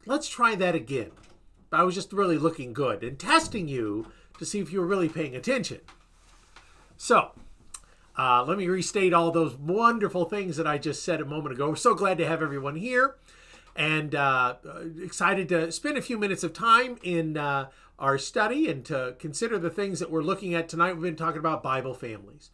let's try that again. I was just really looking good and testing you to see if you were really paying attention. So, let me restate all those wonderful things that I just said a moment ago. We're so glad to have everyone here and excited to spend a few minutes of time in our study and to consider the things that we're looking at tonight. We've been talking about Bible families.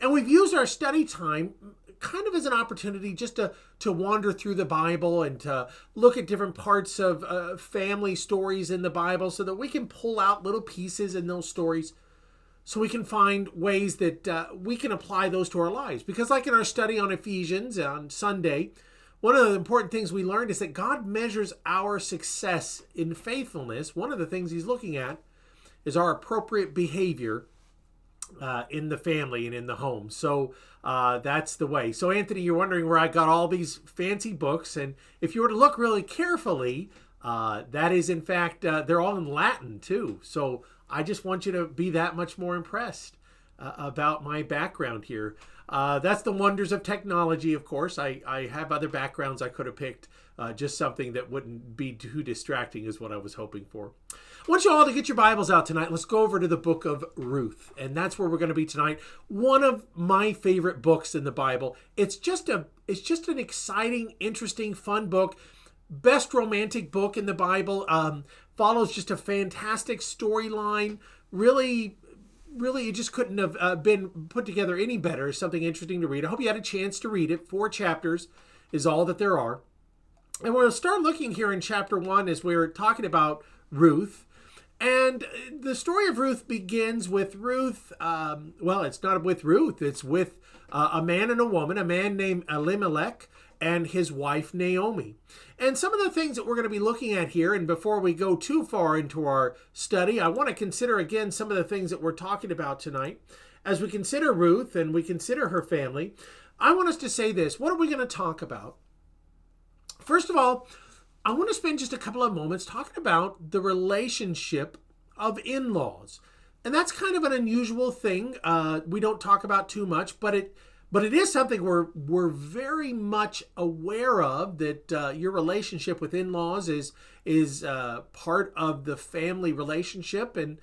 And we've used our study time kind of as an opportunity just to wander through the Bible and to look at different parts of family stories in the Bible so that we can pull out little pieces in those stories so we can find ways that we can apply those to our lives. Because like in our study on Ephesians on Sunday, one of the important things we learned is that God measures our success in faithfulness. One of the things he's looking at is our appropriate behavior in the family and in the home. So that's the way. So Anthony, you're wondering where I got all these fancy books. And if you were to look really carefully, that is in fact, they're all in Latin too. So I just want you to be that much more impressed about my background here. That's the wonders of technology, of course. I have other backgrounds I could have picked. Just something that wouldn't be too distracting is what I was hoping for. I want you all to get your Bibles out tonight. Let's go over to the book of Ruth. And that's where we're going to be tonight. One of my favorite books in the Bible. It's just an exciting, interesting, fun book. Best romantic book in the Bible. Follows just a fantastic storyline. Really, it just couldn't have been put together any better. Something interesting to read. I hope you had a chance to read it. 4 chapters is all that there are. And we'll start looking here in chapter 1 as we're talking about Ruth. And the story of Ruth begins with Ruth. Well, it's not with Ruth. It's with a man and a woman, a man named Elimelech and his wife Naomi. And some of the things that we're going to be looking at here, and before we go too far into our study, I want to consider again some of the things that we're talking about tonight. As we consider Ruth and we consider her family, I want us to say this. What are we going to talk about? First of all, I want to spend just a couple of moments talking about the relationship of in-laws. And that's kind of an unusual thing. We don't talk about too much, but it is something we're very much aware of, that your relationship with in-laws is part of the family relationship. And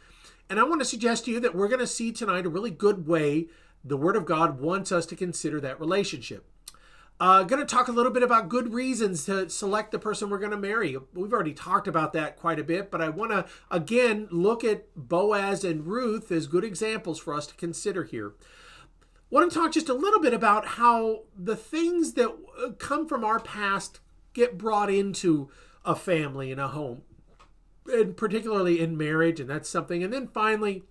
I want to suggest to you that we're going to see tonight a really good way the Word of God wants us to consider that relationship. Going to talk a little bit about good reasons to select the person we're going to marry. We've already talked about that quite a bit, but I want to, again, look at Boaz and Ruth as good examples for us to consider here. I want to talk just a little bit about how the things that come from our past get brought into a family and a home, and particularly in marriage, and that's something. And then finally,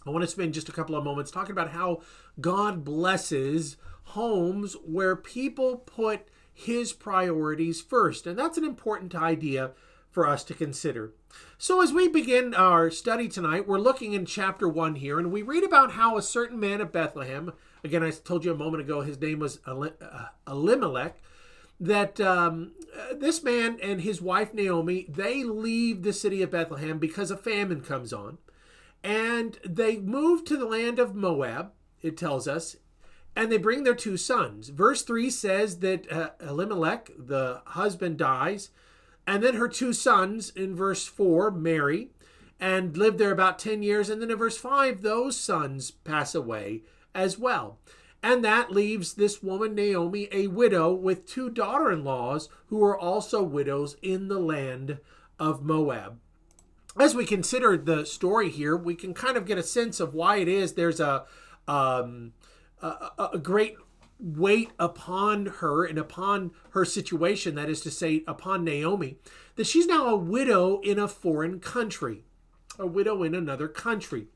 I want to spend just a couple of moments talking about how God blesses homes where people put his priorities first. And that's an important idea for us to consider. So as we begin our study tonight, we're looking in chapter 1 here, and we read about how a certain man of Bethlehem, again, I told you a moment ago, his name was Elimelech, that this man and his wife Naomi, they leave the city of Bethlehem because a famine comes on. And they move to the land of Moab, it tells us, and they bring their 2 sons. Verse 3 says that Elimelech, the husband, dies, and then her 2 sons, in verse 4, marry and live there about 10 years. And then in verse 5, those sons pass away as well. And that leaves this woman, Naomi, a widow with 2 daughter-in-laws who are also widows in the land of Moab. As we consider the story here, we can kind of get a sense of why it is there's a great weight upon her and upon her situation, that is to say, upon Naomi, that she's now a widow in a foreign country, a widow in another country.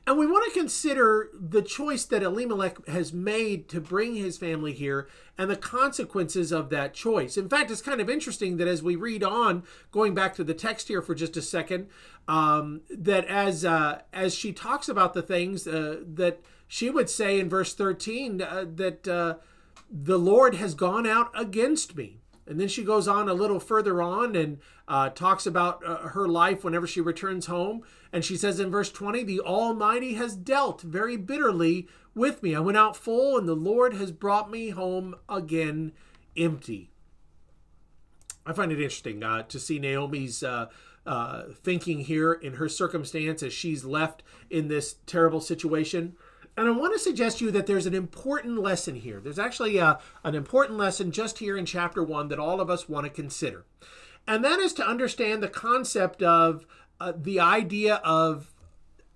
And we want to consider the choice that Elimelech has made to bring his family here and the consequences of that choice. In fact, it's kind of interesting that as we read on, going back to the text here for just a second, that as she talks about the things that she would say in verse 13, that the Lord has gone out against me. And then she goes on a little further on and talks about her life whenever she returns home. And she says in verse 20, the Almighty has dealt very bitterly with me. I went out full and the Lord has brought me home again empty. I find it interesting to see Naomi's thinking here in her circumstance as she's left in this terrible situation. And I want to suggest to you that there's an important lesson here. There's actually an important lesson just here in chapter 1 that all of us want to consider. And that is to understand the concept of the idea of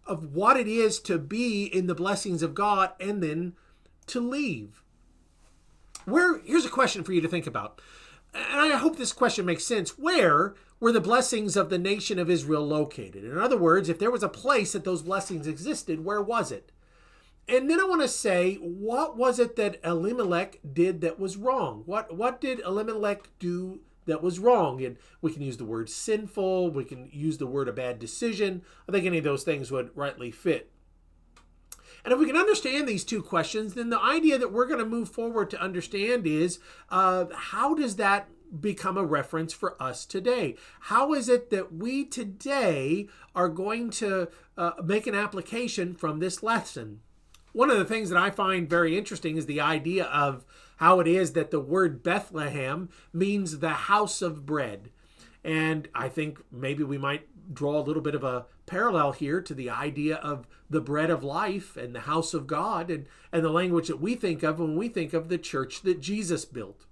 what it is to be in the blessings of God and then to leave. Here's a question for you to think about. And I hope this question makes sense. Where were the blessings of the nation of Israel located? In other words, if there was a place that those blessings existed, where was it? And then I want to say, what was it that Elimelech did that was wrong? What did Elimelech do that was wrong? And we can use the word sinful. We can use the word a bad decision. I think any of those things would rightly fit. And if we can understand these two questions, then the idea that we're going to move forward to understand is how does that become a reference for us today? How is it that we today are going to make an application from this lesson? One of the things that I find very interesting is the idea of how it is that the word Bethlehem means the house of bread. And I think maybe we might draw a little bit of a parallel here to the idea of the bread of life and the house of God and the language that we think of when we think of the church that Jesus built.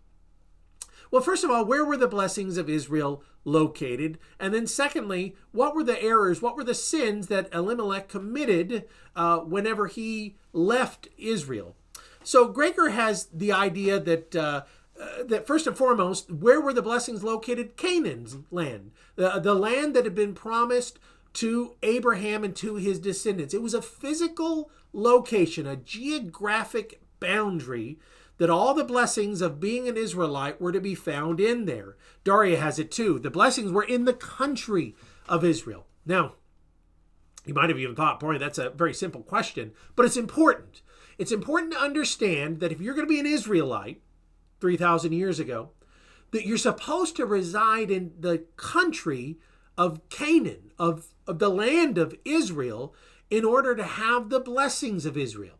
Well, first of all, where were the blessings of Israel located? And then secondly, what were the errors, what were the sins that Elimelech committed whenever he left Israel? So Gregor has the idea that first and foremost, where were the blessings located? Canaan's land, the land that had been promised to Abraham and to his descendants. It was a physical location, a geographic boundary that all the blessings of being an Israelite were to be found in there. Daria has it too. The blessings were in the country of Israel. Now, you might have even thought, boy, that's a very simple question, but it's important. It's important to understand that if you're going to be an Israelite 3,000 years ago, that you're supposed to reside in the country of Canaan, of the land of Israel, in order to have the blessings of Israel.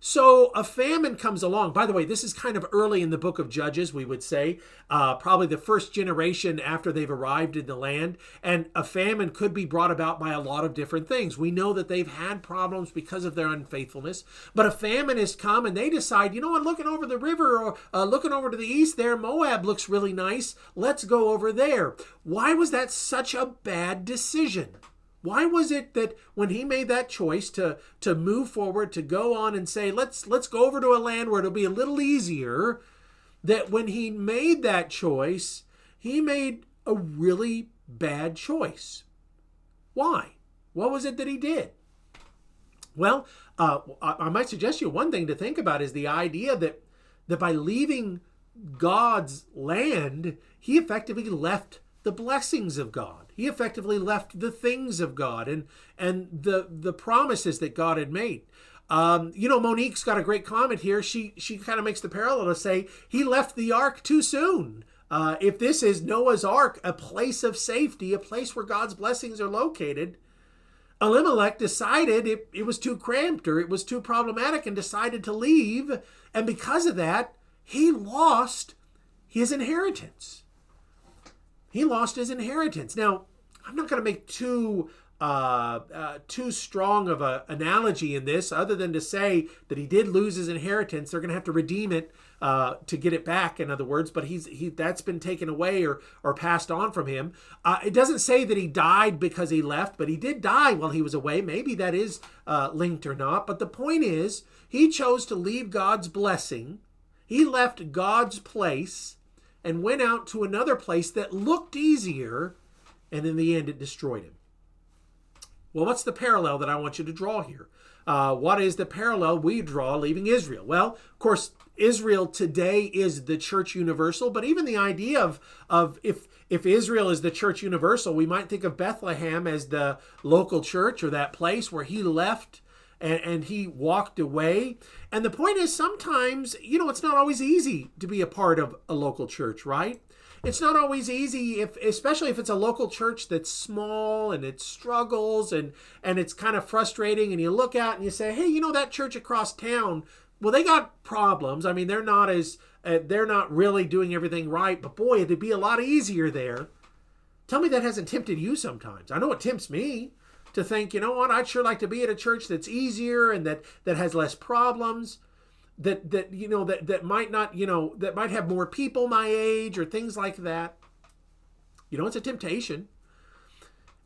So a famine comes along. By the way, this is kind of early in the book of Judges, we would say, probably the first generation after they've arrived in the land. And a famine could be brought about by a lot of different things. We know that they've had problems because of their unfaithfulness. But a famine has come and they decide, you know what, looking over the river or looking over to the east there, Moab looks really nice. Let's go over there. Why was that such a bad decision? Why was it that when he made that choice to move forward, to go on and say, let's go over to a land where it'll be a little easier, that when he made that choice, he made a really bad choice? Why? What was it that he did? Well, I might suggest you one thing to think about is the idea that by leaving God's land, he effectively left the blessings of God. He effectively left the things of God and the promises that God had made. Monique's got a great comment here. She kind of makes the parallel to say he left the ark too soon. If this is Noah's ark, a place of safety, a place where God's blessings are located, Elimelech decided it was too cramped or it was too problematic and decided to leave. And because of that, he lost his inheritance. He lost his inheritance. Now, I'm not going to make too strong of an analogy in this, other than to say that he did lose his inheritance. They're going to have to redeem it to get it back, in other words, but that's been taken away or passed on from him. It doesn't say that he died because he left, but he did die while he was away. Maybe that is linked or not, but the point is, he chose to leave God's blessing. He left God's place and went out to another place that looked easier, and in the end, it destroyed him. Well, what's the parallel that I want you to draw here? What is the parallel we draw leaving Israel? Well, of course, Israel today is the church universal, but even the idea of if Israel is the church universal, we might think of Bethlehem as the local church or that place where he left and he walked away. And the point is sometimes, it's not always easy to be a part of a local church, right? It's not always easy, especially if it's a local church that's small and it struggles and it's kind of frustrating, and you look out and you say, hey, that church across town, Well, they got problems. I mean, they're not really doing everything right, but boy, it'd be a lot easier there. Tell me that hasn't tempted you sometimes. I know it tempts me to think, you know what, I'd sure like to be at a church that's easier and that has less problems, that might not, that might have more people my age or things like that. It's a temptation.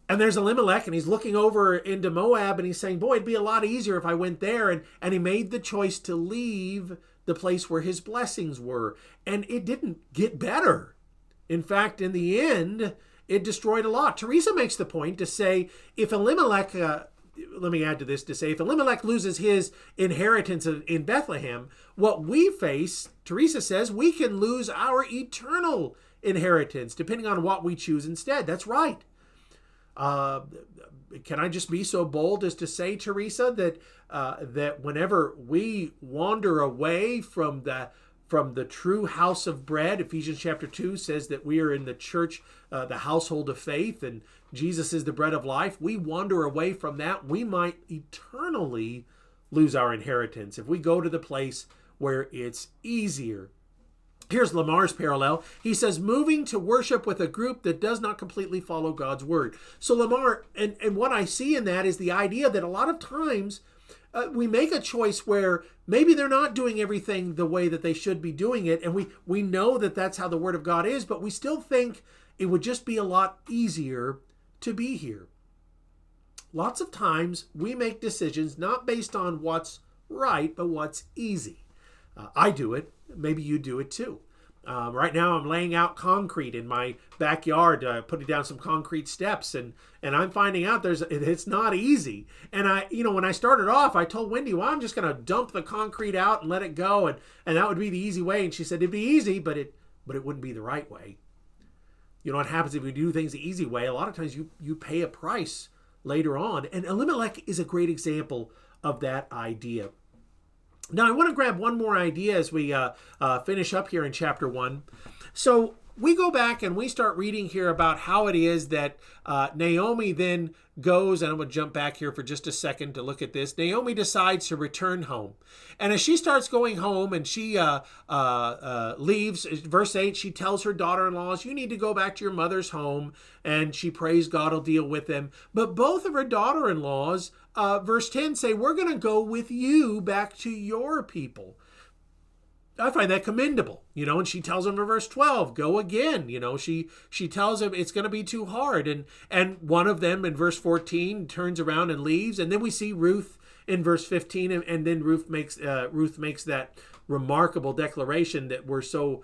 And there's Elimelech, and he's looking over into Moab, and he's saying, boy, it'd be a lot easier if I went there. And he made the choice to leave the place where his blessings were. And it didn't get better. In fact, in the end, it destroyed a lot. Teresa makes the point to say, if Elimelech, let me add to this, to say, if Elimelech loses his inheritance in Bethlehem, what we face, Teresa says, we can lose our eternal inheritance, depending on what we choose instead. That's right. Can I just be so bold as to say, Teresa, that whenever we wander away from the true house of bread, Ephesians chapter 2 says that we are in the church, the household of faith, and Jesus is the bread of life. We wander away from that, we might eternally lose our inheritance if we go to the place where it's easier. Here's Lamar's parallel. He says, moving to worship with a group that does not completely follow God's word. So Lamar, and what I see in that is the idea that a lot of times we make a choice where maybe they're not doing everything the way that they should be doing it. And we know that that's how the word of God is, but we still think it would just be a lot easier to be here. Lots of times we make decisions not based on what's right, but what's easy. I do it. Maybe you do it too. Right now I'm laying out concrete in my backyard, putting down some concrete steps, and I'm finding out it's not easy. And when I started off, I told Wendy, well, I'm just going to dump the concrete out and let it go, and that would be the easy way. And she said, it'd be easy, but it wouldn't be the right way. You know what happens if we do things the easy way? A lot of times you pay a price later on. And Elimelech is a great example of that idea. Now, I want to grab one more idea as we finish up here in chapter 1. So we go back and we start reading here about how it is that Naomi then goes, and I'm going to jump back here for just a second to look at this. Naomi decides to return home. And as she starts going home and she leaves, verse 8, she tells her daughter-in-laws, you need to go back to your mother's home, and she prays God will deal with them. But both of her daughter-in-laws, verse 10, say, we're going to go with you back to your people. I find that commendable, and she tells him in verse 12, go again. She tells him it's going to be too hard. And one of them in verse 14 turns around and leaves. And then we see Ruth in verse 15. And then Ruth makes that remarkable declaration that we're so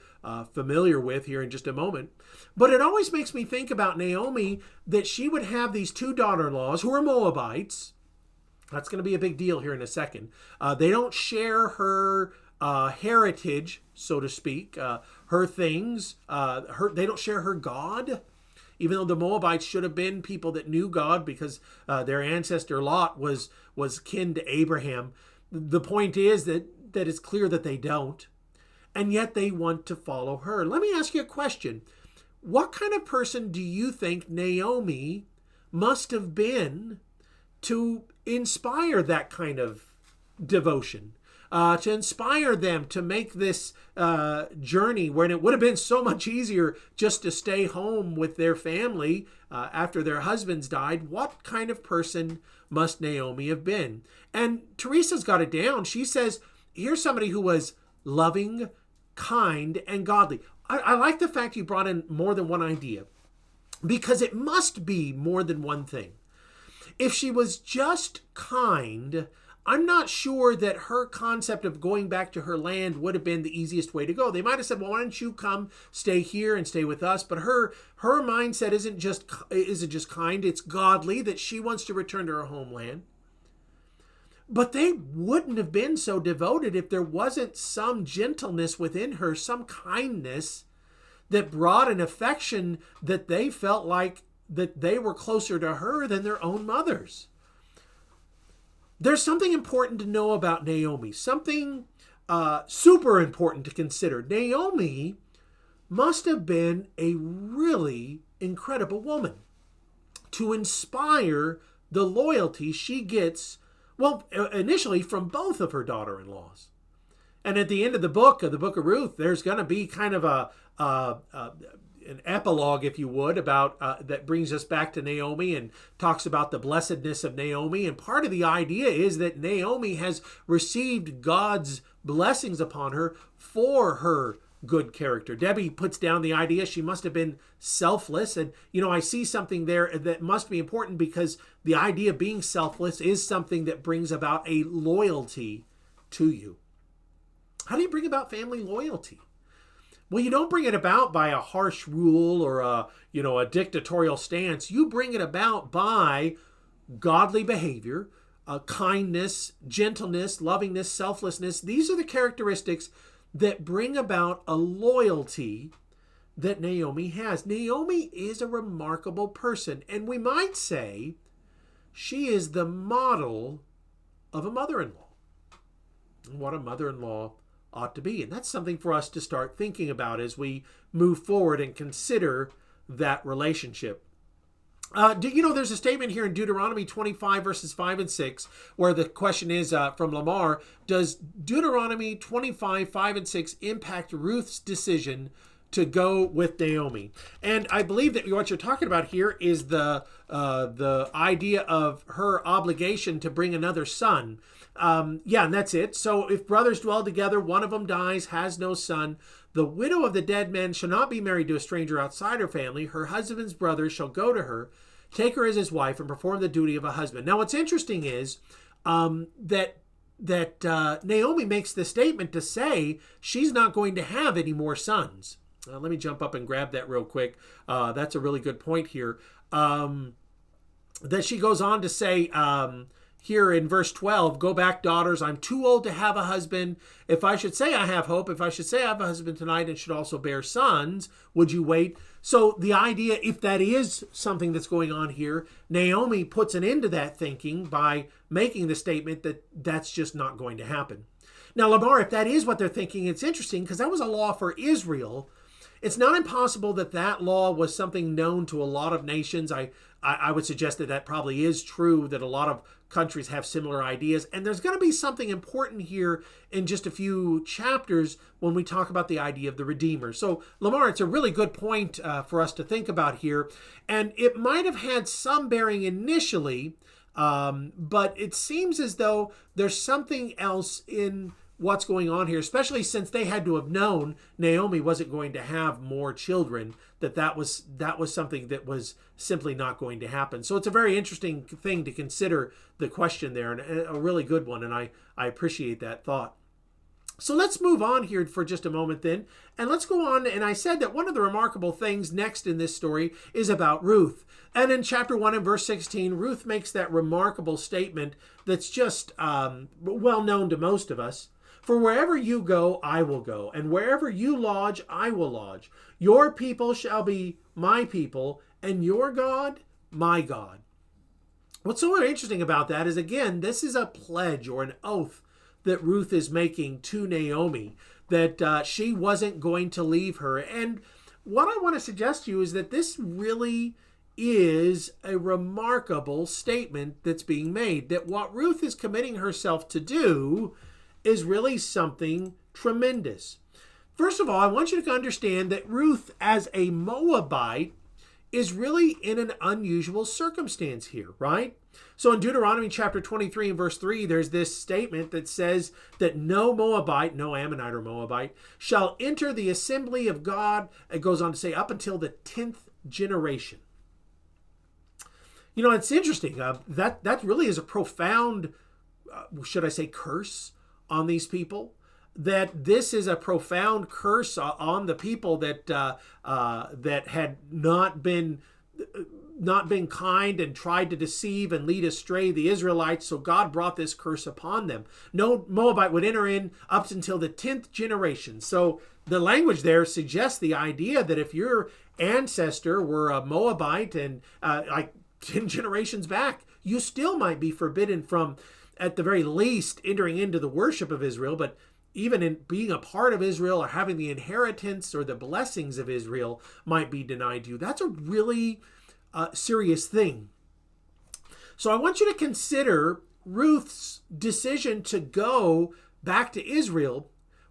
familiar with here in just a moment. But it always makes me think about Naomi, that she would have these two daughter-in-laws who are Moabites. That's going to be a big deal here in a second. They don't share her heritage, so to speak, her things. They don't share her God, even though the Moabites should have been people that knew God because their ancestor Lot was kin to Abraham. The point is that it's clear that they don't, and yet they want to follow her. Let me ask you a question. What kind of person do you think Naomi must have been to inspire that kind of devotion? To inspire them to make this journey when it would have been so much easier just to stay home with their family after their husbands died. What kind of person must Naomi have been? And Teresa's got it down. She says, here's somebody who was loving, kind, and godly. I like the fact you brought in more than one idea, because it must be more than one thing. If she was just kind, I'm not sure that her concept of going back to her land would have been the easiest way to go. They might have said, well, why don't you come stay here and stay with us? But her mindset isn't just kind, it's godly, that she wants to return to her homeland. But they wouldn't have been so devoted if there wasn't some gentleness within her, some kindness that brought an affection that they felt like that they were closer to her than their own mothers. There's something important to know about Naomi, something super important to consider. Naomi must have been a really incredible woman to inspire the loyalty she gets, well, initially from both of her daughter-in-laws. And at the end of the book of Ruth, there's going to be kind of an epilogue, if you would, about that brings us back to Naomi and talks about the blessedness of Naomi. And part of the idea is that Naomi has received God's blessings upon her for her good character. Debbie puts down the idea she must have been selfless. And, I see something there that must be important, because the idea of being selfless is something that brings about a loyalty to you. How do you bring about family loyalty? Well, you don't bring it about by a harsh rule or a dictatorial stance. You bring it about by godly behavior, kindness, gentleness, lovingness, selflessness. These are the characteristics that bring about a loyalty that Naomi has. Naomi is a remarkable person, and we might say she is the model of a mother-in-law. What a mother-in-law ought to be. And that's something for us to start thinking about as we move forward and consider that relationship. There's a statement here in Deuteronomy 25 verses 5 and 6 where the question is from Lamar, does Deuteronomy 25, 5 and 6 impact Ruth's decision to go with Naomi? And I believe that what you're talking about here is the idea of her obligation to bring another son. And that's it. So if brothers dwell together, one of them dies, has no son, the widow of the dead man shall not be married to a stranger outside her family. Her husband's brother shall go to her, take her as his wife, and perform the duty of a husband. Now, what's interesting is that Naomi makes the statement to say she's not going to have any more sons. Let me jump up and grab that real quick. That's a really good point here. That she goes on to say here in verse 12, go back, daughters, I'm too old to have a husband. If I should say I have hope, if I should say I have a husband tonight and should also bear sons, would you wait? So the idea, if that is something that's going on here, Naomi puts an end to that thinking by making the statement that that's just not going to happen. Now, Lamar, if that is what they're thinking, it's interesting because that was a law for Israel. It's not impossible that that law was something known to a lot of nations. I would suggest that probably is true, that a lot of countries have similar ideas. And there's going to be something important here in just a few chapters when we talk about the idea of the Redeemer. So, Lamar, it's a really good point for us to think about here. And it might have had some bearing initially, but it seems as though there's something else in what's going on here, especially since they had to have known Naomi wasn't going to have more children, that was something that was simply not going to happen. So it's a very interesting thing to consider the question there, and a really good one, and I appreciate that thought. So let's move on here for just a moment then, and let's go on. And I said that one of the remarkable things next in this story is about Ruth. And in chapter 1 and verse 16, Ruth makes that remarkable statement that's just well known to most of us. For wherever you go, I will go, and wherever you lodge, I will lodge. Your people shall be my people, and your God, my God. What's so interesting about that is, again, this is a pledge or an oath that Ruth is making to Naomi, that she wasn't going to leave her. And what I want to suggest to you is that this really is a remarkable statement that's being made, that what Ruth is committing herself to do is really something tremendous. First of all, I want you to understand that Ruth, as a Moabite, is really in an unusual circumstance here, right? So in Deuteronomy chapter 23 and verse 3, there's this statement that says that no Moabite, no Ammonite or Moabite, shall enter the assembly of God. It goes on to say up until the 10th generation. You know, it's interesting. That really is a profound, should I say, curse on these people, that this is a profound curse on the people that had not been kind and tried to deceive and lead astray the Israelites. So God brought this curse upon them. No Moabite would enter in up until the 10th generation. So the language there suggests the idea that if your ancestor were a Moabite and like 10 generations back, you still might be forbidden from, at the very least, entering into the worship of Israel, but even in being a part of Israel or having the inheritance or the blessings of Israel might be denied you. That's a really serious thing. So I want you to consider Ruth's decision to go back to Israel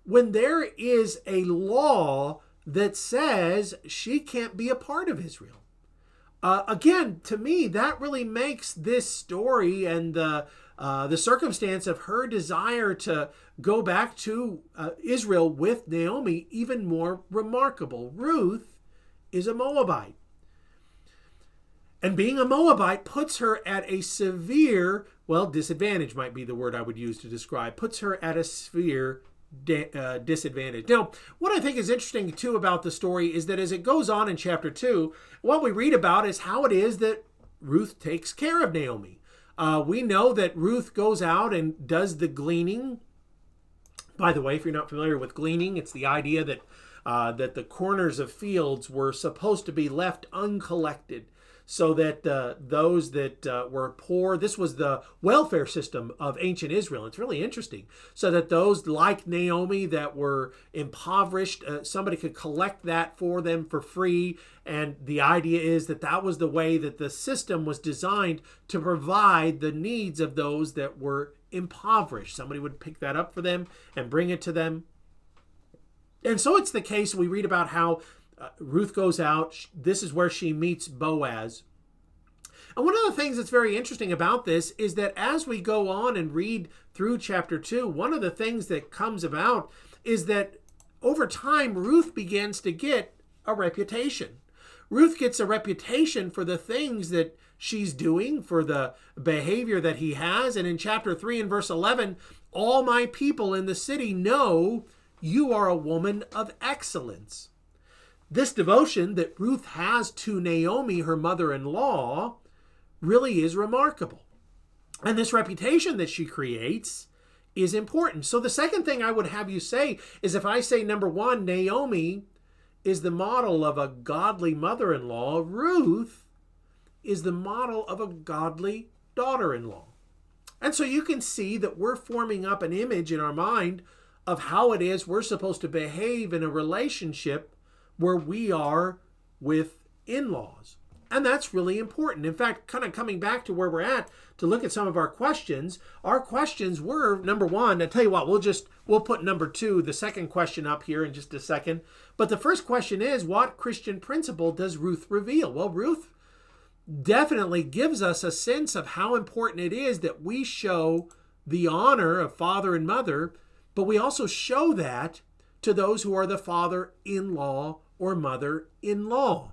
when there is a law that says she can't be a part of Israel. Again, to me, that really makes this story and the circumstance of her desire to go back to Israel with Naomi even more remarkable. Ruth is a Moabite. And being a Moabite puts her at a severe, disadvantage might be the word I would use to describe, puts her at a severe disadvantage. Now, what I think is interesting too about the story is that as it goes on in chapter 2, what we read about is how it is that Ruth takes care of Naomi. We know that Ruth goes out and does the gleaning. By the way, if you're not familiar with gleaning, it's the idea that that the corners of fields were supposed to be left uncollected, so that those that were poor, this was the welfare system of ancient Israel. It's really interesting. So that those like Naomi that were impoverished, somebody could collect that for them for free. And the idea is that that was the way that the system was designed to provide the needs of those that were impoverished. Somebody would pick that up for them and bring it to them. And so it's the case we read about how Ruth goes out. This is where she meets Boaz. And one of the things that's very interesting about this is that as we go on and read through chapter 2, one of the things that comes about is that over time, Ruth begins to get a reputation. Ruth gets a reputation for the things that she's doing, for the behavior that he has. And in chapter 3 and verse 11, all my people in the city know you are a woman of excellence. This devotion that Ruth has to Naomi, her mother-in-law, really is remarkable. And this reputation that she creates is important. So the second thing I would have you say is, if I say, number one, Naomi is the model of a godly mother-in-law, Ruth is the model of a godly daughter-in-law. And so you can see that we're forming up an image in our mind of how it is we're supposed to behave in a relationship where we are with in-laws. And that's really important. In fact, kind of coming back to where we're at to look at some of our questions were, number one, I tell you what, we'll put number two, the second question, up here in just a second. But the first question is, what Christian principle does Ruth reveal? Well, Ruth definitely gives us a sense of how important it is that we show the honor of father and mother, but we also show that to those who are the father-in-law or mother-in-law.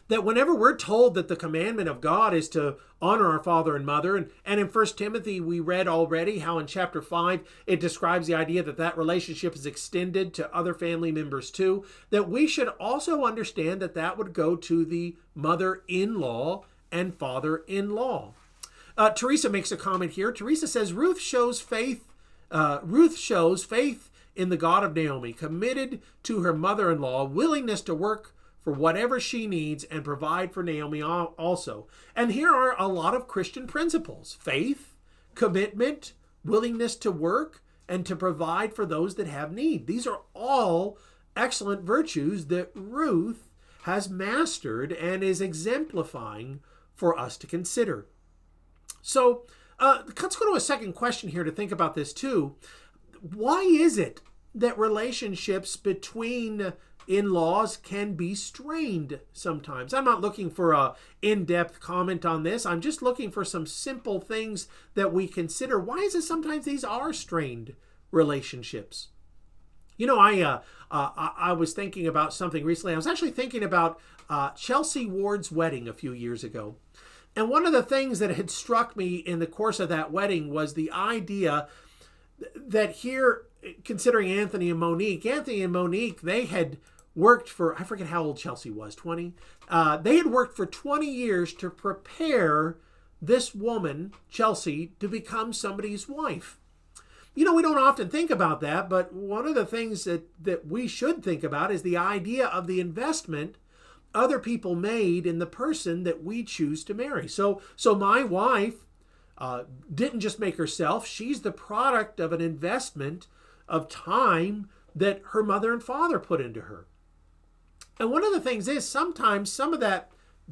That whenever we're told that the commandment of God is to honor our father and mother, and in 1 Timothy we read already how in chapter 5 it describes the idea that that relationship is extended to other family members too, that we should also understand that that would go to the mother-in-law and father-in-law. Teresa makes a comment here. Teresa says, Ruth shows faith in the God of Naomi, committed to her mother-in-law, willingness to work for whatever she needs and provide for Naomi also. And here are a lot of Christian principles: faith, commitment, willingness to work, and to provide for those that have need. These are all excellent virtues that Ruth has mastered and is exemplifying for us to consider. So let's go to a second question here to think about this too. Why is it that relationships between in-laws can be strained sometimes? I'm not looking for an in-depth comment on this. I'm just looking for some simple things that we consider. Why is it sometimes these are strained relationships? You know, I was thinking about something recently. I was actually thinking about Chelsea Ward's wedding a few years ago. And one of the things that had struck me in the course of that wedding was the idea that here, considering Anthony and Monique, they had worked for, I forget how old Chelsea was, 20? They had worked for 20 years to prepare this woman, Chelsea, to become somebody's wife. You know, we don't often think about that, but one of the things that we should think about is the idea of the investment other people made in the person that we choose to marry. So my wife didn't just make herself. She's the product of an investment of time that her mother and father put into her. And one of the things is sometimes some of that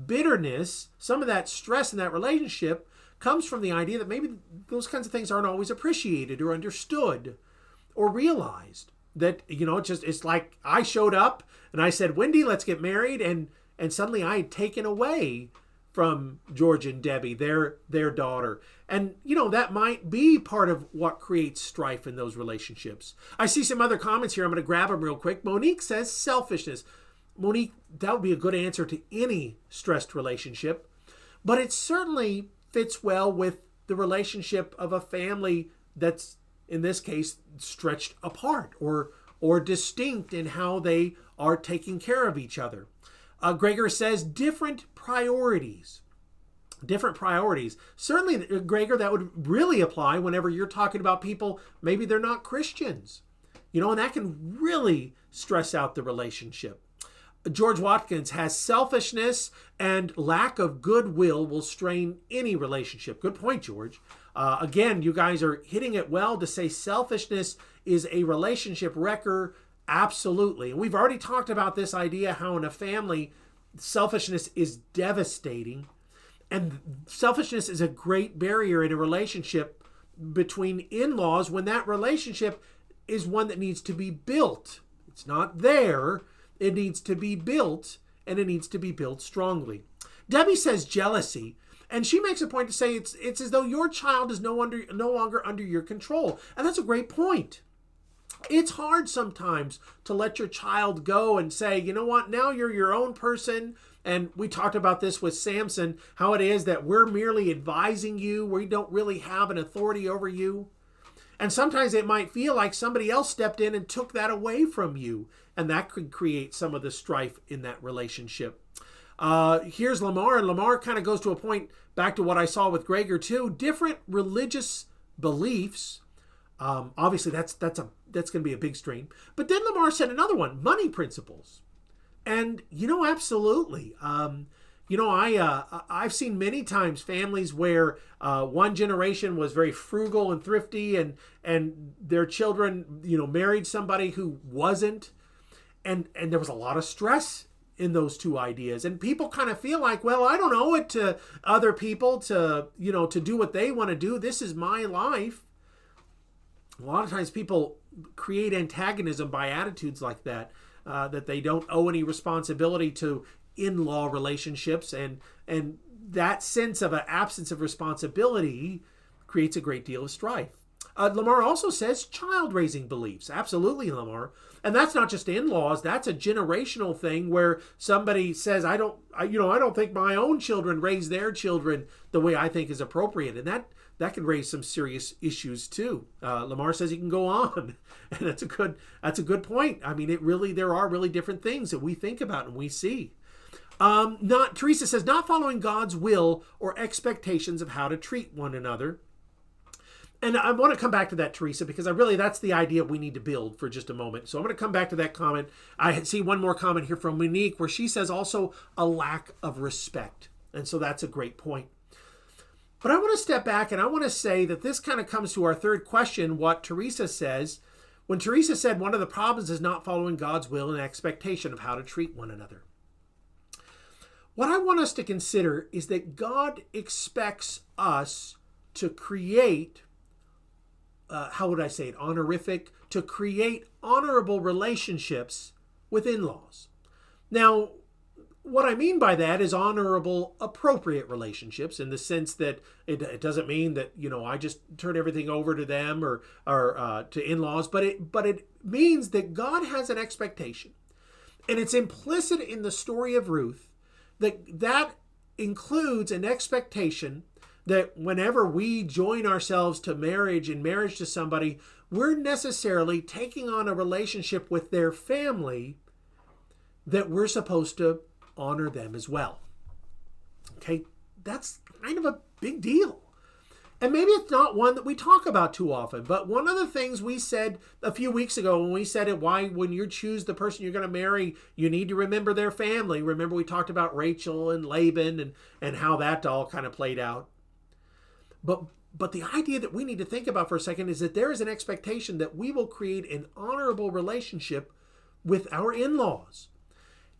bitterness, some of that stress in that relationship comes from the idea that maybe those kinds of things aren't always appreciated or understood. or realized that, it's like I showed up and I said, Wendy, let's get married. And suddenly I had taken away from George and Debbie, their daughter. And, that might be part of what creates strife in those relationships. I see some other comments here. I'm going to grab them real quick. Monique says selfishness. Monique, that would be a good answer to any stressed relationship. But it certainly fits well with the relationship of a family that's, in this case, stretched apart or distinct in how they are taking care of each other. Gregor says different priorities. Different priorities. Certainly, Gregor, that would really apply whenever you're talking about people, maybe they're not Christians. And that can really stress out the relationship. George Watkins has selfishness and lack of goodwill will strain any relationship. Good point, George. Again, you guys are hitting it well to say selfishness is a relationship wrecker. Absolutely. And we've already talked about this idea how in a family, selfishness is devastating. And selfishness is a great barrier in a relationship between in-laws when that relationship is one that needs to be built. It's not there. It needs to be built, and it needs to be built strongly. Debbie says jealousy, and she makes a point to say it's as though your child is no longer under your control. And that's a great point. It's hard sometimes to let your child go and say, you know what, now you're your own person. And we talked about this with Samson, how it is that we're merely advising you. We don't really have an authority over you. And sometimes it might feel like somebody else stepped in and took that away from you. And that could create some of the strife in that relationship. Here's Lamar. And Lamar kind of goes to a point back to what I saw with Gregor too. Different religious beliefs. Obviously, that's going to be a big strain. But then Lamar said another one, money principles. And, absolutely. I've seen many times families where one generation was very frugal and thrifty and their children, married somebody who wasn't. And there was a lot of stress in those two ideas. And people kind of feel like, well, I don't owe it to other people to do what they want to do. This is my life. A lot of times people create antagonism by attitudes like that, that they don't owe any responsibility to in-law relationships. And that sense of an absence of responsibility creates a great deal of strife. Lamar also says child-raising beliefs. Absolutely, Lamar. And that's not just in-laws. That's a generational thing where somebody says, I don't think my own children raise their children the way I think is appropriate. And that can raise some serious issues too. Lamar says he can go on. And that's a good point. I mean, there are really different things that we think about and we see. Teresa says, not following God's will or expectations of how to treat one another. And I want to come back to that, Teresa, because that's the idea we need to build for just a moment. So I'm going to come back to that comment. I see one more comment here from Monique where she says also a lack of respect. And so that's a great point. But I want to step back and I want to say that this kind of comes to our third question, what Teresa says. When Teresa said one of the problems is not following God's will and expectation of how to treat one another. What I want us to consider is that God expects us to create to create honorable relationships with in-laws. Now, what I mean by that is honorable, appropriate relationships in the sense that it doesn't mean that, I just turn everything over to them or to in-laws, but it means that God has an expectation. And it's implicit in the story of Ruth that includes an expectation that whenever we join ourselves to marriage and marriage to somebody, we're necessarily taking on a relationship with their family that we're supposed to honor them as well. Okay, that's kind of a big deal. And maybe it's not one that we talk about too often, but one of the things we said a few weeks ago when we said when you choose the person you're going to marry, you need to remember their family. Remember we talked about Rachel and Laban and how that all kind of played out. But the idea that we need to think about for a second is that there is an expectation that we will create an honorable relationship with our in-laws.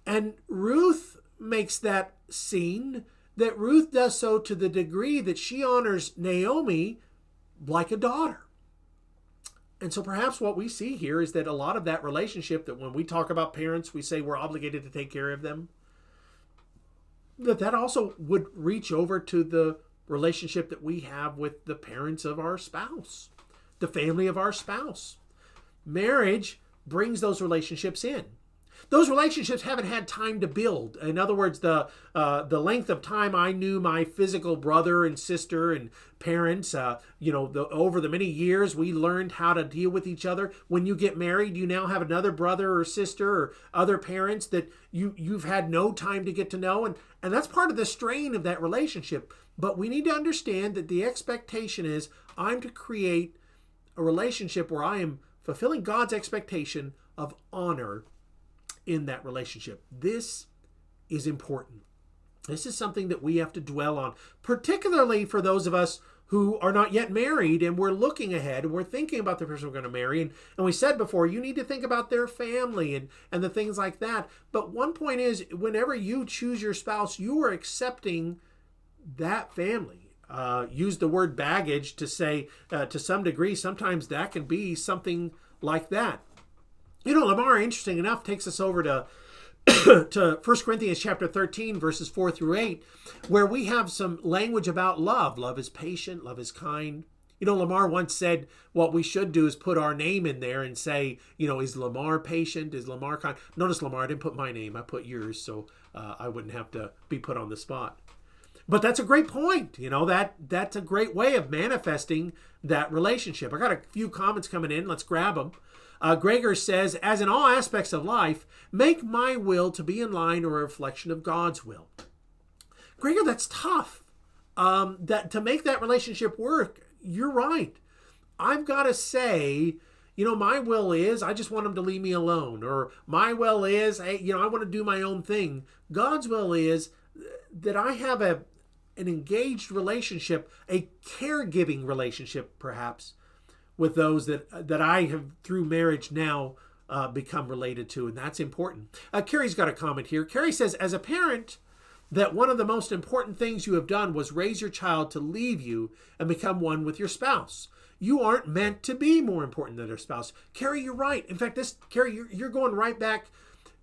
And Ruth makes that scene that Ruth does so to the degree that she honors Naomi like a daughter. And so perhaps what we see here is that a lot of that relationship, that when we talk about parents, we say we're obligated to take care of them, that also would reach over to the relationship that we have with the parents of our spouse, the family of our spouse. Marriage brings those relationships in. Those relationships haven't had time to build. In other words, the length of time I knew my physical brother and sister and parents, over the many years we learned how to deal with each other. When you get married, you now have another brother or sister or other parents that you've had no time to get to know, and that's part of the strain of that relationship. But we need to understand that the expectation is I'm to create a relationship where I am fulfilling God's expectation of honor in that relationship. This is important. This is something that we have to dwell on, particularly for those of us who are not yet married and we're looking ahead and we're thinking about the person we're going to marry. And we said before, you need to think about their family and the things like that. But one point is, whenever you choose your spouse, you are accepting that family. Use the word baggage to say, to some degree, sometimes that can be something like that. Lamar, interesting enough, takes us over to 1 Corinthians chapter 13, verses 4 through 8, where we have some language about love. Love is patient, love is kind. Lamar once said what we should do is put our name in there and say, is Lamar patient? Is Lamar kind? Notice, Lamar, I didn't put my name. I put yours, so I wouldn't have to be put on the spot. But that's a great point. That's a great way of manifesting that relationship. I got a few comments coming in. Let's grab them. Gregor says, as in all aspects of life, make my will to be in line or a reflection of God's will. Gregor, that's tough. That to make that relationship work, you're right. I've got to say, my will is, I just want him to leave me alone. Or my will is, I want to do my own thing. God's will is that I have an engaged relationship, a caregiving relationship, perhaps, with those that I have, through marriage now, become related to, and that's important. Carrie's got a comment here. Carrie says, as a parent, that one of the most important things you have done was raise your child to leave you and become one with your spouse. You aren't meant to be more important than their spouse. Carrie, you're right. In fact, Carrie, you're going right back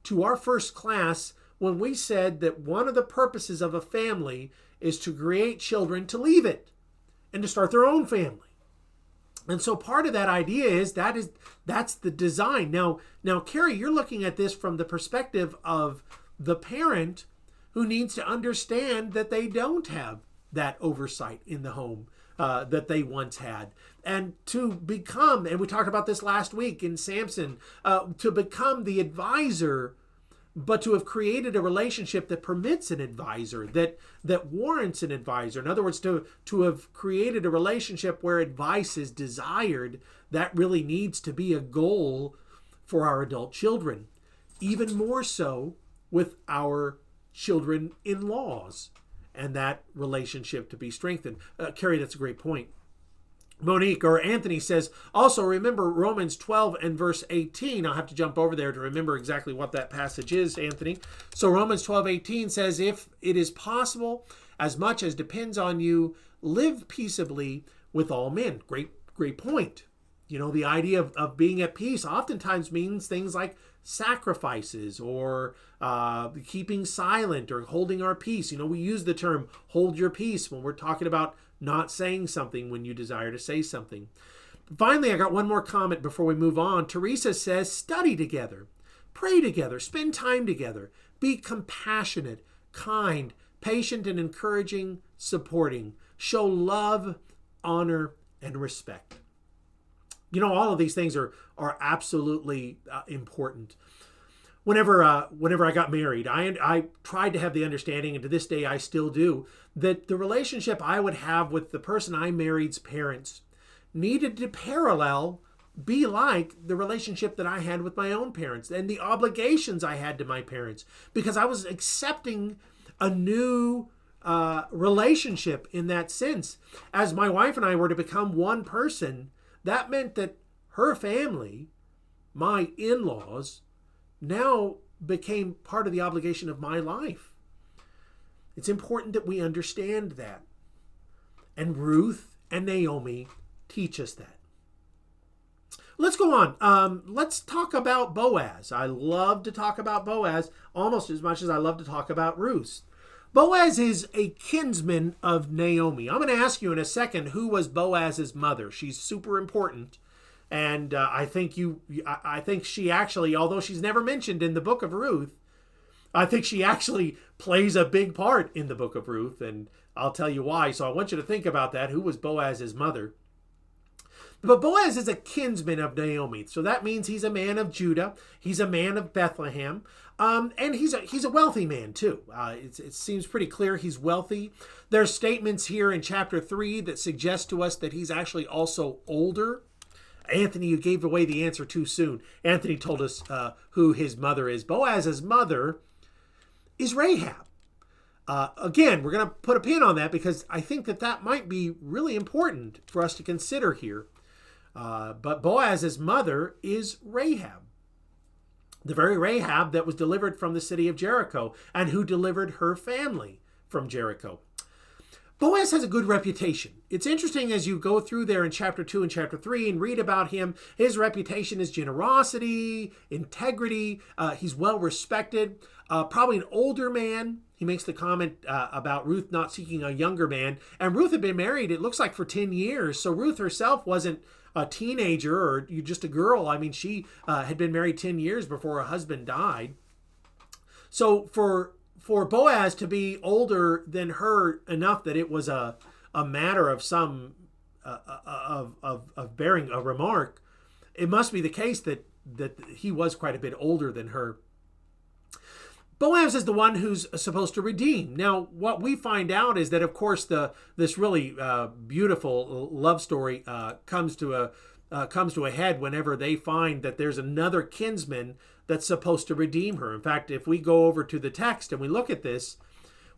to our first class when we said that one of the purposes of a family is to create children to leave it and to start their own family. And so part of that idea is that's the design. Now, Carrie, you're looking at this from the perspective of the parent who needs to understand that they don't have that oversight in the home that they once had. And to become, and we talked about this last week in Samson, to become the advisor, but to have created a relationship that permits an advisor, that warrants an advisor. In other words, to have created a relationship where advice is desired, that really needs to be a goal for our adult children. Even more so with our children-in-laws, and that relationship to be strengthened. Carrie, that's a great point. Monique or Anthony says, also remember Romans 12 and verse 18. I'll have to jump over there to remember exactly what that passage is, Anthony. So Romans 12:18 says, if it is possible, as much as depends on you, live peaceably with all men. Great point. The idea of being at peace oftentimes means things like sacrifices or keeping silent or holding our peace. We use the term hold your peace when we're talking about not saying something when you desire to say something. Finally, I got one more comment before we move on. Teresa says, study together, pray together, spend time together, be compassionate, kind, patient and encouraging, supporting, show love, honor, and respect. All of these things are absolutely important. Whenever I got married, I tried to have the understanding, and to this day I still do, that the relationship I would have with the person I married's parents needed to be like the relationship that I had with my own parents and the obligations I had to my parents, because I was accepting a new relationship in that sense. As my wife and I were to become one person, that meant that her family, my in-laws, now became part of the obligation of my life. It's important that we understand that. And Ruth and Naomi teach us that. let's go on. Let's talk about Boaz. I love to talk about Boaz almost as much as I love to talk about Ruth. Boaz is a kinsman of Naomi. I'm going to ask you in a second, who was Boaz's mother? She's super important. And I think she actually, although she's never mentioned in the book of Ruth, I think she actually plays a big part in the book of Ruth. And I'll tell you why. So I want you to think about that. Who was Boaz's mother? But Boaz is a kinsman of Naomi. So that means he's a man of Judah. He's a man of Bethlehem. And he's a wealthy man too. It seems pretty clear he's wealthy. There's statements here in chapter 3 that suggest to us that he's actually also older. Anthony, you gave away the answer too soon. Anthony told us who his mother is. Boaz's mother is Rahab. Again, we're going to put a pin on that because I think that might be really important for us to consider here. But Boaz's mother is Rahab. The very Rahab that was delivered from the city of Jericho and who delivered her family from Jericho. Boaz has a good reputation. It's interesting as you go through there in chapter 2 and chapter 3 and read about him. His reputation is generosity, integrity. He's well respected. Probably an older man. He makes the comment about Ruth not seeking a younger man. And Ruth had been married, it looks like, for 10 years. So Ruth herself wasn't a teenager or just a girl. I mean, she had been married 10 years before her husband died. So for Boaz to be older than her enough that it was a matter of some of bearing a remark, it must be the case that he was quite a bit older than her. Boaz is the one who's supposed to redeem. Now, what we find out is that, of course, this really beautiful love story comes to a head whenever they find that there's another kinsman that's supposed to redeem her. In fact, if we go over to the text and we look at this,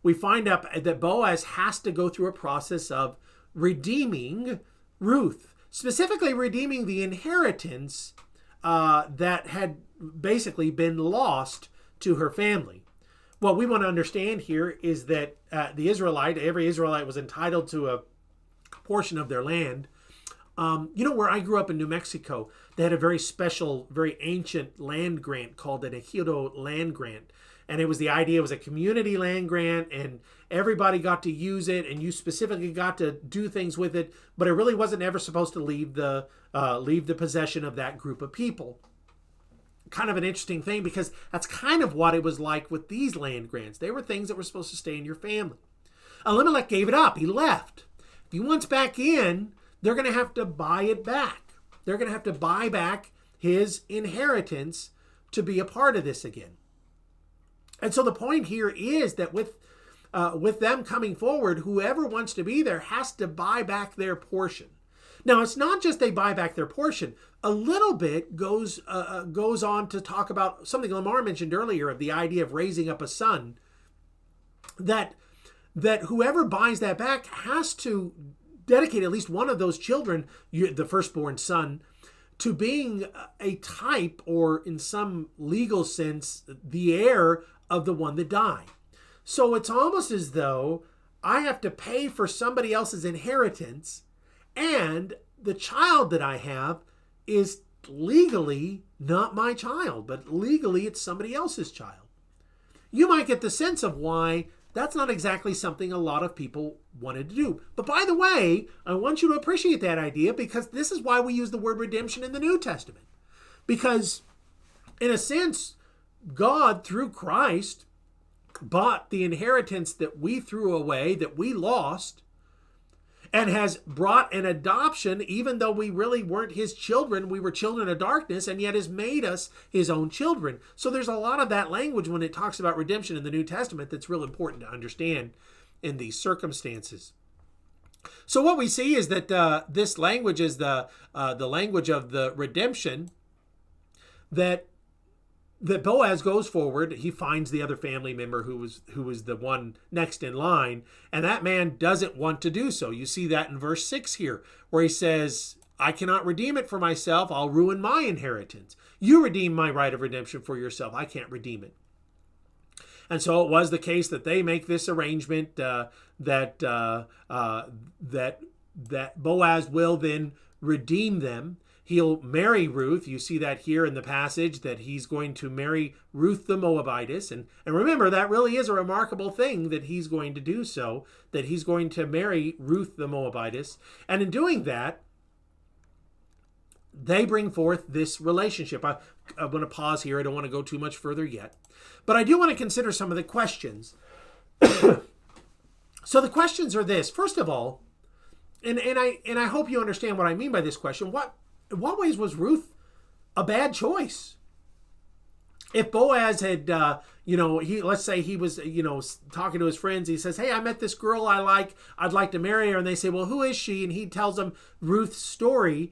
we find out that Boaz has to go through a process of redeeming Ruth, specifically redeeming the inheritance that had basically been lost to her family. What we want to understand here is that every Israelite was entitled to a portion of their land. Where I grew up in New Mexico, they had a very special, very ancient land grant called an ejido land grant. And it was a community land grant, and everybody got to use it, and you specifically got to do things with it, but it really wasn't ever supposed to leave the possession of that group of people. Kind of an interesting thing, because that's kind of what it was like with these land grants. They were things that were supposed to stay in your family. Elimelech gave it up. He left. If he wants back in, they're going to have to buy it back. They're going to have to buy back his inheritance to be a part of this again. And so the point here is that with them coming forward, whoever wants to be there has to buy back their portion. Now, it's not just they buy back their portion. A little bit goes on to talk about something Lamar mentioned earlier of the idea of raising up a son, that whoever buys that back has to dedicate at least one of those children, the firstborn son, to being a type, or in some legal sense, the heir of the one that died. So it's almost as though I have to pay for somebody else's inheritance, and the child that I have is legally not my child, but legally it's somebody else's child. You might get the sense of why that's not exactly something a lot of people wanted to do. But by the way, I want you to appreciate that idea, because this is why we use the word redemption in the New Testament. Because in a sense, God, through Christ, bought the inheritance that we threw away, that we lost, and has brought an adoption, even though we really weren't his children. We were children of darkness, and yet has made us his own children. So there's a lot of that language when it talks about redemption in the New Testament that's real important to understand in these circumstances. So what we see is that this language is the language of the redemption, that Boaz goes forward. He finds the other family member who was the one next in line, and that man doesn't want to do so. You see that in verse 6 here, where he says, I cannot redeem it for myself. I'll ruin my inheritance. You redeem my right of redemption for yourself. I can't redeem it. And so it was the case that they make this arrangement that Boaz will then redeem them. He'll marry Ruth. You see that here in the passage, that he's going to marry Ruth the Moabitess. And remember, that really is a remarkable thing that he's going to do so, that he's going to marry Ruth the Moabitess. And in doing that, they bring forth this relationship. I'm going to pause here. I don't want to go too much further yet. But I do want to consider some of the questions. So the questions are this. First of all, and I hope you understand what I mean by this question. In what ways was Ruth a bad choice? If Boaz had, let's say he was, talking to his friends. He says, hey, I met this girl I like. I'd like to marry her. And they say, well, who is she? And he tells them Ruth's story.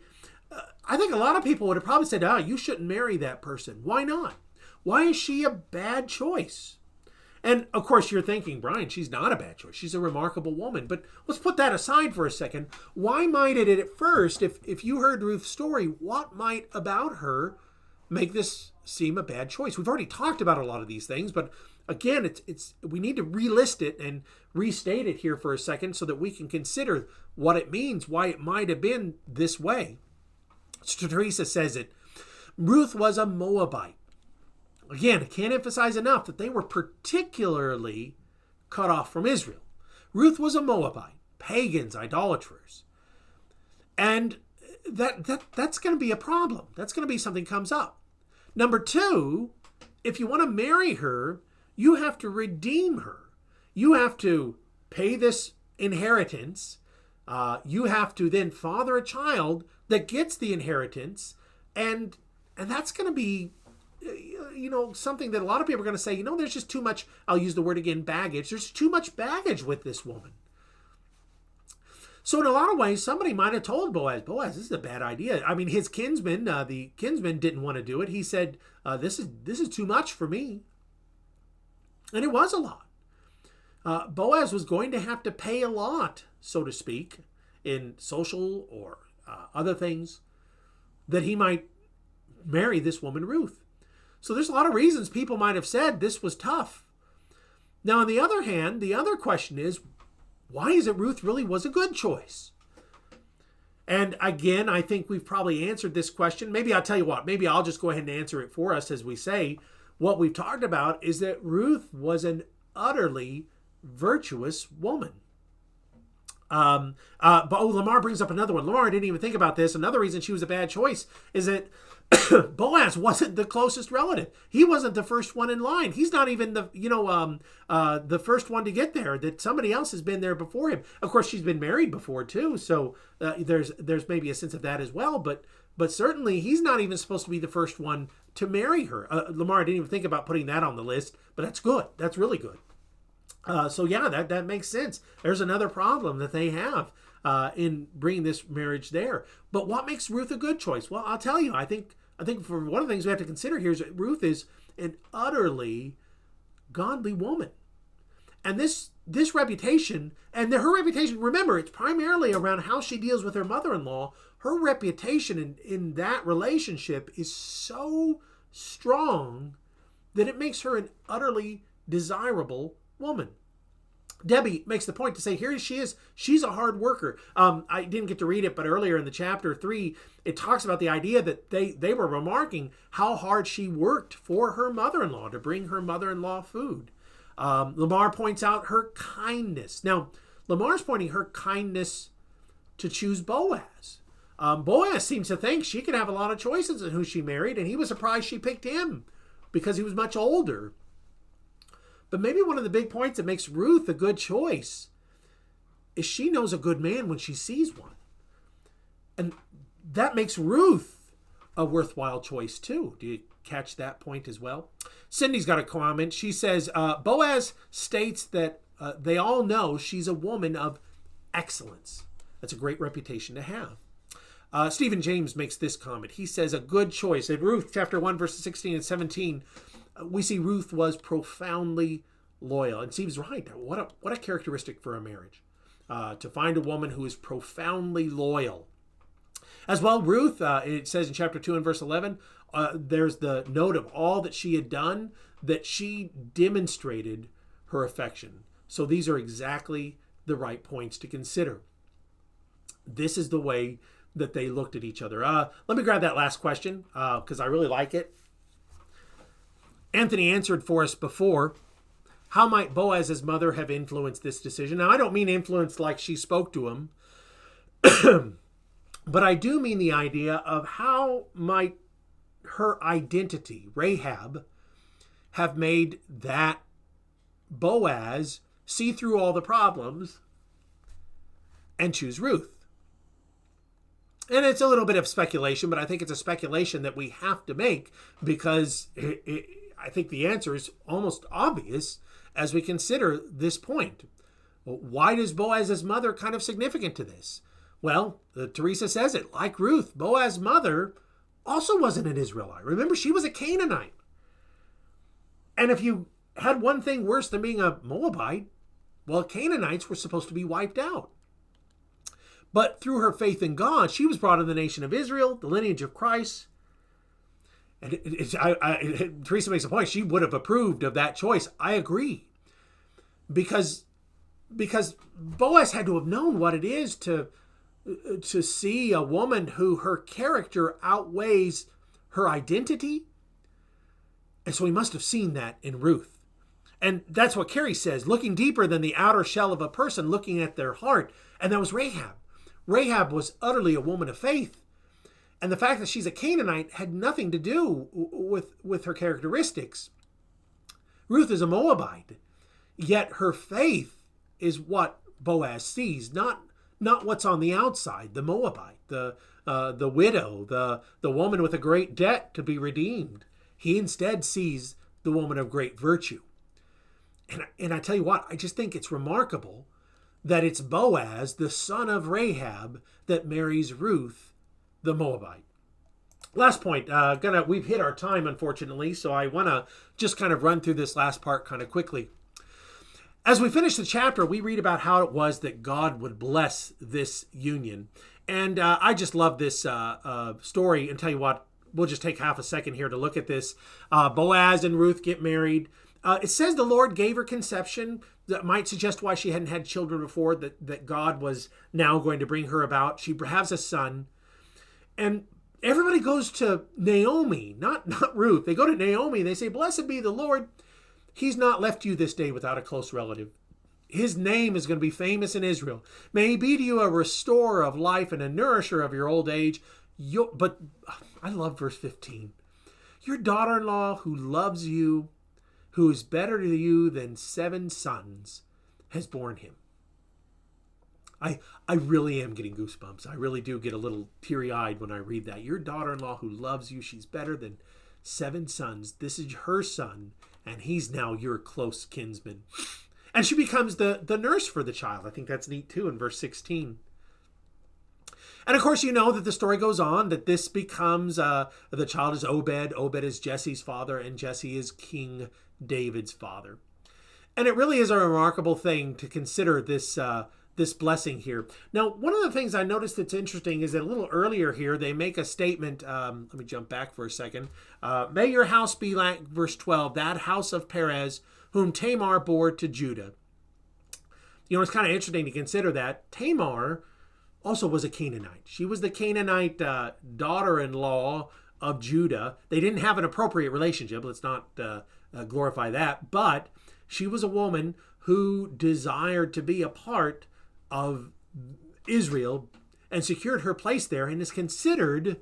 I think a lot of people would have probably said, you shouldn't marry that person. Why not? Why is she a bad choice? And of course you're thinking, Brian, she's not a bad choice. She's a remarkable woman. But let's put that aside for a second. Why might it at first, if you heard Ruth's story, what might about her make this seem a bad choice? We've already talked about a lot of these things, but again, we need to relist it and restate it here for a second so that we can consider what it means, why it might have been this way. So Teresa says it. Ruth was a Moabite. Again, I can't emphasize enough that they were particularly cut off from Israel. Ruth was a Moabite, pagans, idolaters. And that's going to be a problem. That's going to be something comes up. Number two, if you want to marry her, you have to redeem her. You have to pay this inheritance. You have to then father a child that gets the inheritance. And that's going to be something that a lot of people are going to say, there's just too much, I'll use the word again, baggage. There's too much baggage with this woman. So in a lot of ways, somebody might have told Boaz, this is a bad idea. I mean, his kinsman, the kinsman didn't want to do it. He said, this is too much for me. And it was a lot. Boaz was going to have to pay a lot, so to speak, in social or other things, that he might marry this woman, Ruth. So there's a lot of reasons people might have said this was tough. Now, on the other hand, the other question is, why is it Ruth really was a good choice? And again, I think we've probably answered this question. Maybe I'll tell you what, maybe I'll just go ahead and answer it for us as we say. What we've talked about is that Ruth was an utterly virtuous woman. But Lamar brings up another one. Lamar didn't even think about this. Another reason she was a bad choice is that Boaz wasn't the closest relative. He wasn't the first one in line. He's not even the first one to get there. That somebody else has been there before him. Of course, she's been married before too, so there's maybe a sense of that as well. But certainly he's not even supposed to be the first one to marry her. Lamar didn't even think about putting that on the list, but that's good. That's really good. So yeah, that makes sense. There's another problem that they have in bringing this marriage there. But what makes Ruth a good choice? Well, I'll tell you. I think for one of the things we have to consider here is that Ruth is an utterly godly woman, and this reputation and her reputation. Remember, it's primarily around how she deals with her mother-in-law. Her reputation in that relationship is so strong that it makes her an utterly desirable woman. Debbie makes the point to say, here she is. She's a hard worker. I didn't get to read it, but earlier in the chapter 3, it talks about the idea that they were remarking how hard she worked for her mother-in-law to bring her mother-in-law food. Lamar points out her kindness. Now, Lamar's pointing her kindness to choose Boaz. Boaz seems to think she could have a lot of choices in who she married, and he was surprised she picked him because he was much older. But maybe one of the big points that makes Ruth a good choice is she knows a good man when she sees one. And that makes Ruth a worthwhile choice too. Do you catch that point as well? Cindy's got a comment. She says, Boaz states that they all know she's a woman of excellence. That's a great reputation to have. Stephen James makes this comment. He says, a good choice. In Ruth chapter 1, verses 16 and 17, we see Ruth was profoundly loyal. And seems right. What a characteristic for a marriage. To find a woman who is profoundly loyal. As well, Ruth, it says in chapter 2 and verse 11, there's the note of all that she had done, that she demonstrated her affection. So these are exactly the right points to consider. This is the way that they looked at each other. Let me grab that last question because I really like it. Anthony answered for us before. How might Boaz's mother have influenced this decision? Now, I don't mean influenced like she spoke to him, but I do mean the idea of how might her identity, Rahab, have made that Boaz see through all the problems and choose Ruth. And it's a little bit of speculation, but I think it's a speculation that we have to make because I think the answer is almost obvious as we consider this point. Why is Boaz's mother kind of significant to this? Well, Teresa says it. Like Ruth, Boaz's mother also wasn't an Israelite. Remember, she was a Canaanite. And if you had one thing worse than being a Moabite, well, Canaanites were supposed to be wiped out. But through her faith in God, she was brought in the nation of Israel, the lineage of Christ. And Teresa makes a point. She would have approved of that choice. I agree. Because Boaz had to have known what it is to see a woman who her character outweighs her identity. And so he must have seen that in Ruth. And that's what Carrie says, looking deeper than the outer shell of a person, looking at their heart. And that was Rahab. Rahab was utterly a woman of faith. And the fact that she's a Canaanite had nothing to do with her characteristics. Ruth is a Moabite, yet her faith is what Boaz sees, not what's on the outside, the Moabite, the widow, the woman with a great debt to be redeemed. He instead sees the woman of great virtue. And I tell you what, I just think it's remarkable that it's Boaz, the son of Rahab, that marries Ruth, the Moabite. Last point, we've hit our time, unfortunately, so I want to just kind of run through this last part kind of quickly. As we finish the chapter, we read about how it was that God would bless this union. And I just love this story. And tell you what, we'll just take half a second here to look at this. Boaz and Ruth get married. It says the Lord gave her conception. That might suggest why she hadn't had children before, that God was now going to bring her about. She has a son. And everybody goes to Naomi, not Ruth. They go to Naomi and they say, "Blessed be the Lord. He's not left you this day without a close relative. His name is going to be famous in Israel. May he be to you a restorer of life and a nourisher of your old age." But I love verse 15. "Your daughter-in-law who loves you, who is better to you than 7 sons, has borne him." I really am getting goosebumps. I really do get a little teary-eyed when I read that. Your daughter-in-law who loves you, she's better than 7 sons. This is her son, and he's now your close kinsman. And she becomes the nurse for the child. I think that's neat too in verse 16. And of course, you know that the story goes on, that this becomes, the child is Obed. Obed is Jesse's father, and Jesse is King David's father. And it really is a remarkable thing to consider this blessing here. Now, one of the things I noticed that's interesting is that a little earlier here, they make a statement. Let me jump back for a second. "May your house be like," verse 12, "that house of Perez, whom Tamar bore to Judah." You know, it's kind of interesting to consider that Tamar also was a Canaanite. She was the Canaanite daughter-in-law of Judah. They didn't have an appropriate relationship. Let's not glorify that. But she was a woman who desired to be a part of Israel and secured her place there and is considered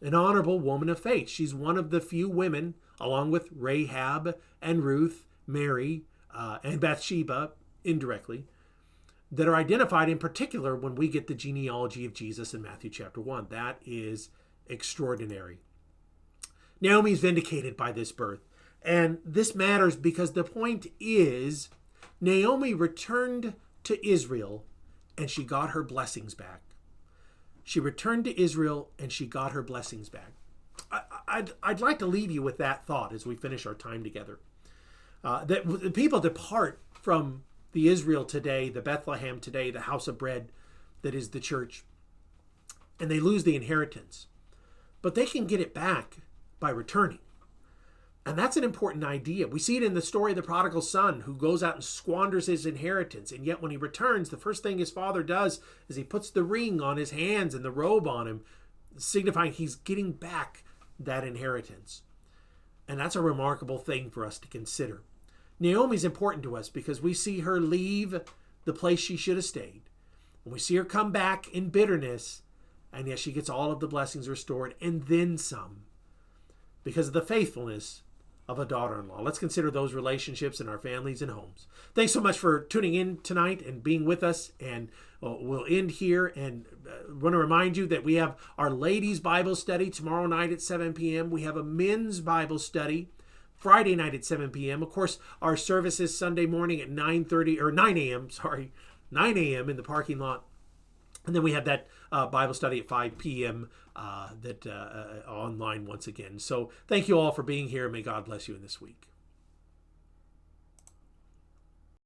an honorable woman of faith. She's one of the few women, along with Rahab and Ruth, Mary, and Bathsheba, indirectly, that are identified in particular when we get the genealogy of Jesus in Matthew chapter 1. That is extraordinary. Naomi is vindicated by this birth. And this matters because the point is Naomi returned to Israel and she got her blessings back. She returned to Israel and she got her blessings back. I'd like to leave you with that thought as we finish our time together. That people depart from the Israel today, the Bethlehem today, the house of bread that is the church, and they lose the inheritance. But they can get it back by returning. And that's an important idea. We see it in the story of the prodigal son who goes out and squanders his inheritance. And yet when he returns, the first thing his father does is he puts the ring on his hands and the robe on him, signifying he's getting back that inheritance. And that's a remarkable thing for us to consider. Naomi's important to us because we see her leave the place she should have stayed. And we see her come back in bitterness, and yet she gets all of the blessings restored and then some because of the faithfulness of a daughter-in-law. Let's consider those relationships in our families and homes. Thanks so much for tuning in tonight and being with us. And we'll end here. And want to remind you that we have our ladies' Bible study tomorrow night at 7 p.m. We have a men's Bible study Friday night at 7 p.m. Of course, our service is Sunday morning at 9 a.m. in the parking lot. And then we have that Bible study at 5 p.m. Online once again. So thank you all for being here. May God bless you in this week.